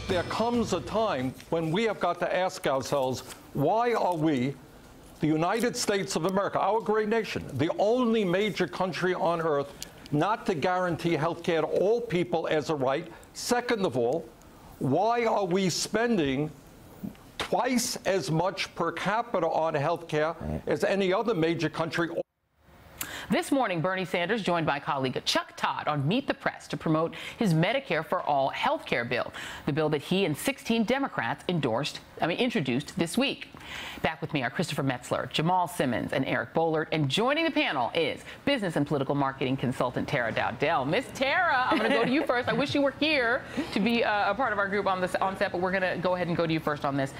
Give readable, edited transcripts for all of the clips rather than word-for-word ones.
there comes a time when we have got to ask ourselves, why are we, the United States of America, our great nation, the only major country on earth not to guarantee health care to all people as a right? Second of all, why are we spending twice as much per capita on health care as any other major country? This morning, Bernie Sanders joined by colleague Chuck Todd on Meet the Press to promote his Medicare for All health care bill, the bill that he and 16 Democrats introduced this week. Back with me are Christopher Metzler, Jamal Simmons, and Eric Boehlert. And joining the panel is business and political marketing consultant Tara Dowdell. Miss Tara, I'm going to go to you first. I wish you were here to be a part of our group on set, but we're going to go ahead and go to you first on this.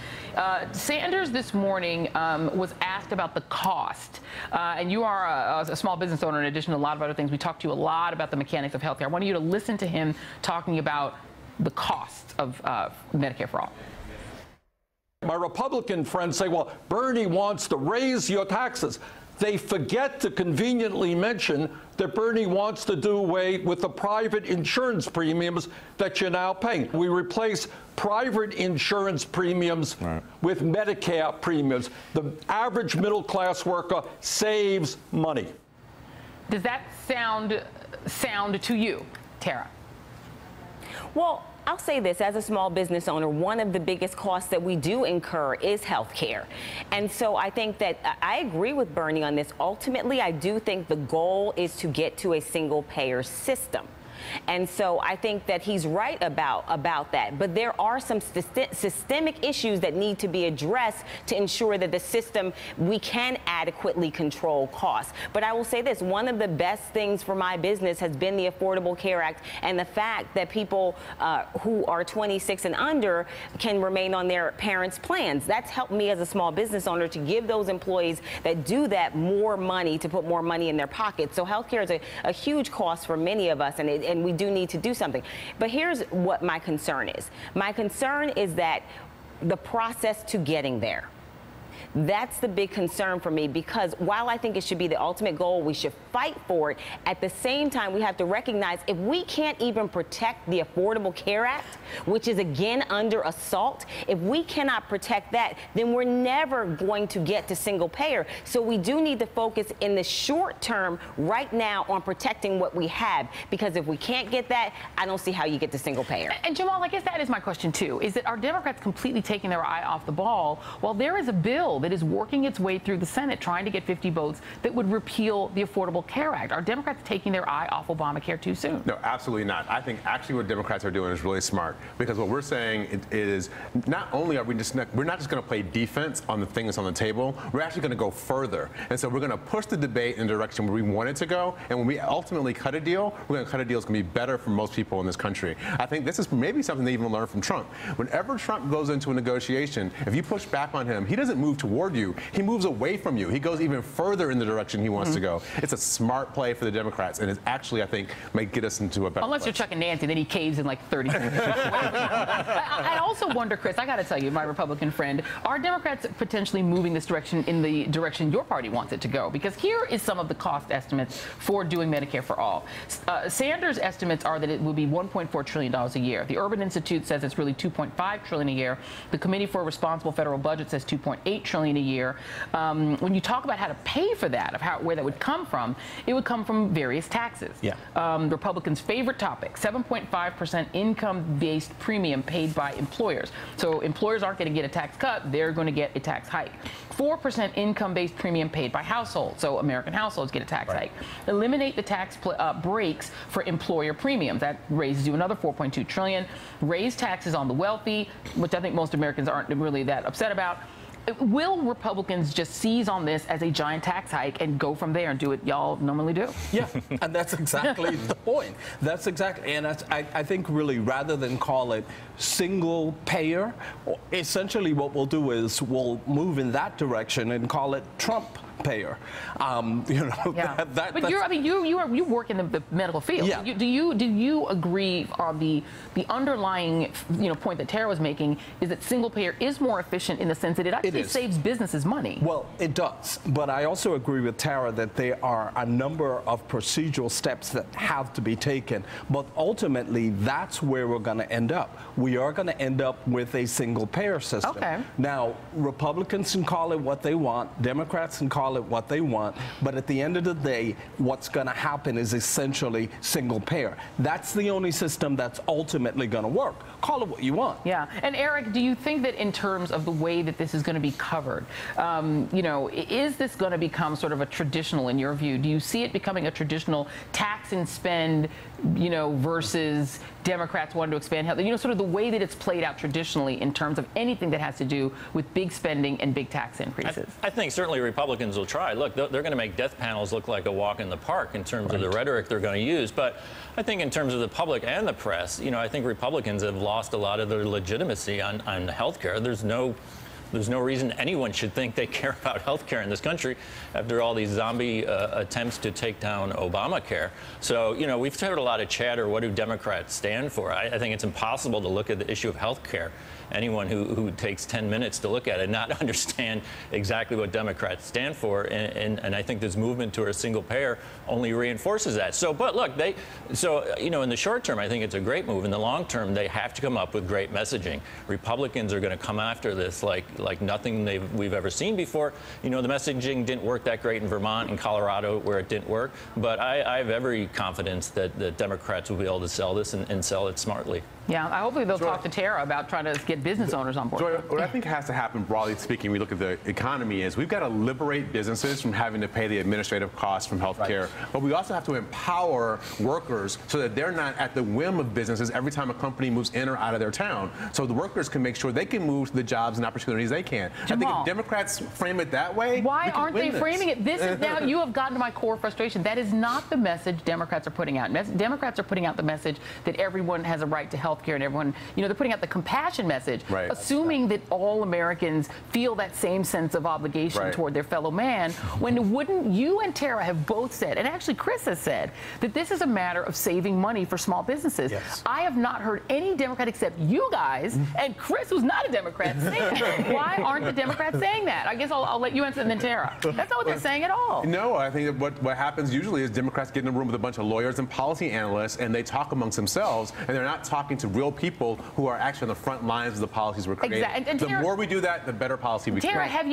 Sanders this morning was asked about the cost, and you are a small business owner in addition to a lot of other things. We talked to you a lot about the mechanics of healthcare. I wanted you to listen to him talking about the cost of Medicare for All. My Republican friends say, well, Bernie wants to raise your taxes. They forget to conveniently mention that Bernie wants to do away with the private insurance premiums that you're now paying. We replace private insurance premiums with Medicare premiums. The average middle-class worker saves money. Does that sound to you, Tara? Well, I'll say this, as a small business owner, one of the biggest costs that we do incur is health care. And so I think that I agree with Bernie on this. Ultimately, I do think the goal is to get to a single payer system. And so I think that he's right about that. But there are some systemic issues that need to be addressed to ensure that the system, we can adequately control costs. But I will say this, one of the best things for my business has been the Affordable Care Act and the fact that people who are 26 and under can remain on their parents' plans. That's helped me as a small business owner to give those employees that do that more money, to put more money in their pockets. So healthcare is a huge cost for many of us, and we do need to do something. But here's what my concern is. My concern is that the process to getting there. That's the big concern for me, because while I think it should be the ultimate goal, we should fight for it. At the same time, we have to recognize if we can't even protect the Affordable Care Act, which is again under assault, if we cannot protect that, then we're never going to get to single payer. So we do need to focus in the short term right now on protecting what we have, because if we can't get that, I don't see how you get to single payer. And Jamal, I guess that is my question too, is that are Democrats completely taking their eye off the ball while there is a bill that is working its way through the Senate trying to get 50 votes that would repeal the Affordable Care Act? Are Democrats taking their eye off Obamacare too soon? No, absolutely not. I think actually what Democrats are doing is really smart, because what we're saying is not only are we're not just going to play defense on the thing that's on the table, we're actually going to go further. And so we're going to push the debate in the direction where we want it to go. And when we ultimately cut a deal, we're going to cut a deal that's going to be better for most people in this country. I think this is maybe something they even learned from Trump. Whenever Trump goes into a negotiation, if you push back on him, he doesn't move toward you. He moves away from you. He goes even further in the direction he wants to go. It's a smart play for the Democrats, and it actually, I think, might get us into a better Unless place. you're Chuck and Nancy, then he caves in like 30 seconds. I also wonder, Chris, I got to tell you, my Republican friend, are Democrats potentially moving this direction in the direction your party wants it to go? Because here is some of the cost estimates for doing Medicare for All. Sanders' estimates are that it will be $1.4 trillion a year. The Urban Institute says it's really $2.5 trillion a year. The Committee for a Responsible Federal Budget says $2.8 trillion a year. When you talk about how to pay for that, where that would come from, it would come from various taxes. Yeah. Republicans' favorite topic, 7.5% income-based premium paid by employers. So employers aren't going to get a tax cut, they're going to get a tax hike. 4% income-based premium paid by households, so American households get a tax hike. Eliminate the tax breaks for employer premiums. That raises you another $4.2 trillion. Raise taxes on the wealthy, which I think most Americans aren't really that upset about. Will Republicans just seize on this as a giant tax hike and go from there and do what y'all normally do? Yeah, and that's exactly the point. That's exactly, and I think really rather than call it single payer, essentially what we'll do is we'll move in that direction and call it Trump payer. Yeah. But you work in the medical field. Yeah. Do you agree on the underlying point that Tara was making, is that single payer is more efficient in the sense that it actually saves businesses money? Well, it does, but I also agree with Tara that there are a number of procedural steps that have to be taken, but ultimately that's where we're going to end up. We are going to end up with a single payer system. Okay. Now, Republicans can call it what they want, Democrats can call it what they want, but at the end of the day, what's going to happen is essentially single payer. That's the only system that's ultimately going to work. Call it what you want. Yeah. And Eric, do you think that in terms of the way that this is going to be covered, is this going to become sort of a traditional, in your view? Do you see it becoming a traditional tax and spend, versus Democrats wanting to expand health? Sort of the way that it's played out traditionally in terms of anything that has to do with big spending and big tax increases. I think certainly Republicans will try. Look, they're going to make death panels look like a walk in the park in terms of the rhetoric they're going to use. But I think in terms of the public and the press, I think Republicans have lost a lot of their legitimacy on health care. There's no reason anyone should think they care about health care in this country after all these zombie attempts to take down Obamacare. So, we've heard a lot of chatter. What do Democrats stand for? I think it's impossible to look at the issue of health care. Anyone who takes 10 minutes to look at it not understand exactly what Democrats stand for, and I think this movement to a single payer only reinforces that. So, but look, in the short term, I think it's a great move. In the long term, they have to come up with great messaging. Republicans are going to come after this like nothing we've ever seen before. The messaging didn't work that great in Vermont and Colorado where it didn't work, but I have every confidence that the Democrats will be able to sell this and sell it smartly. Yeah, hopefully they'll talk to Tara about trying to get business owners on board. Joy, what I think has to happen, broadly speaking, we look at the economy, is we've got to liberate businesses from having to pay the administrative costs from healthcare, but we also have to empower workers so that they're not at the whim of businesses every time a company moves in or out of their town. So the workers can make sure they can move to the jobs and opportunities they can. Jamal, I think if Democrats frame it that way, why aren't they framing it? This is now, you have gotten to my core frustration. That is not the message Democrats are putting out. Democrats are putting out the message that everyone has a right to health care and everyone, they're putting out the compassion message, assuming that all Americans feel that same sense of obligation toward their fellow man, when wouldn't you and Tara have both said, and actually Chris has said, that this is a matter of saving money for small businesses. Yes. I have not heard any Democrat except you guys and Chris, who's not a Democrat, say that. Why aren't the Democrats saying that? I guess I'll let you answer and then Tara. That's not what they're saying at all. No, I think that what happens usually is Democrats get in a room with a bunch of lawyers and policy analysts, and they talk amongst themselves, and they're not talking to real people who are actually on the front lines of the policies we're creating. Exactly. And the Tara, more we do that, the better policy we Tara, create. have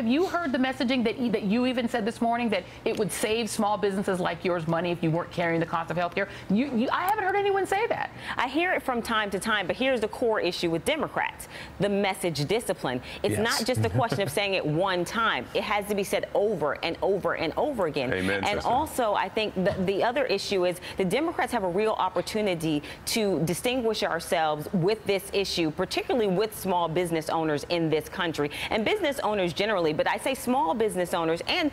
you heard the messaging that you even said this morning, that it would save small businesses like yours money if you weren't carrying the cost of health care? I haven't heard anyone say that. I hear it from time to time, but here's the core issue with Democrats: the message discipline. It's not just a question of saying it one time. It has to be said over and over and over again. Amen, and sister. also, I think the other issue is the Democrats have a real opportunity to distinguish ourselves with this issue, particularly with small business owners in this country, and business owners generally, but I say small business owners and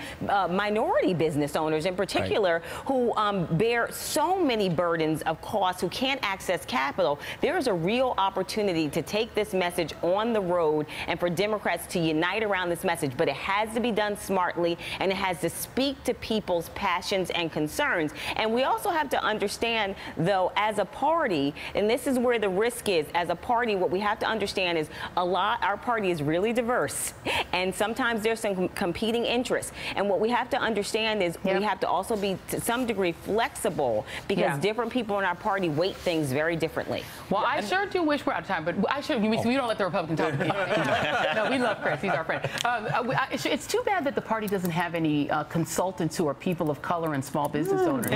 minority business owners in particular, who bear so many burdens of costs, who can't access capital. There is a real opportunity to take this message on the road and for Democrats to unite around this message, but it has to be done smartly, and it has to speak to people's passions and concerns. And we also have to understand, though, as a party, and this is where the risk is, as a party, what we have to understand is our party is really diverse, and sometimes there's some competing interests. And what we have to understand is we have to also be, to some degree, flexible, because different people in our party weight things very differently. Well, I sure do wish we're out of time, but we don't let the Republican talk. No, we love Chris. He's our friend. It's too bad that the party doesn't have any consultants who are people of color and small business owners.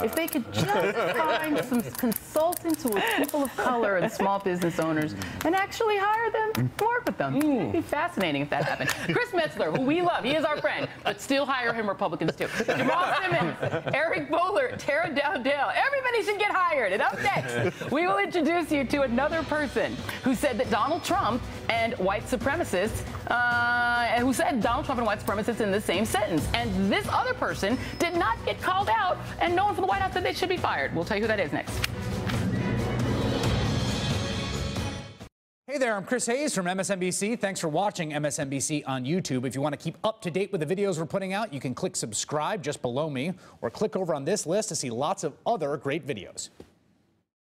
If they could just find some consultants who are people of color and small business owners and actually hire them to work with them. It'd be fascinating if that happened. Chris Metzler, who we love, he is our friend, but still hire him, Republicans too. Jamal Simmons, Eric Boehlert, Tara Dowdell. Everybody should get hired. And up next, we will introduce you to another person who said that Donald Trump and white supremacists, in the same sentence. And this other person did not get called out, and no one from the White House said they should be fired. We'll tell you who that is next. Hey Hey there, I'm Chris Hayes from MSNBC. Thanks for watching MSNBC on YouTube. If you want to keep up to date with the videos we're putting out, you can click subscribe just below me or click over on this list to see lots of other great videos.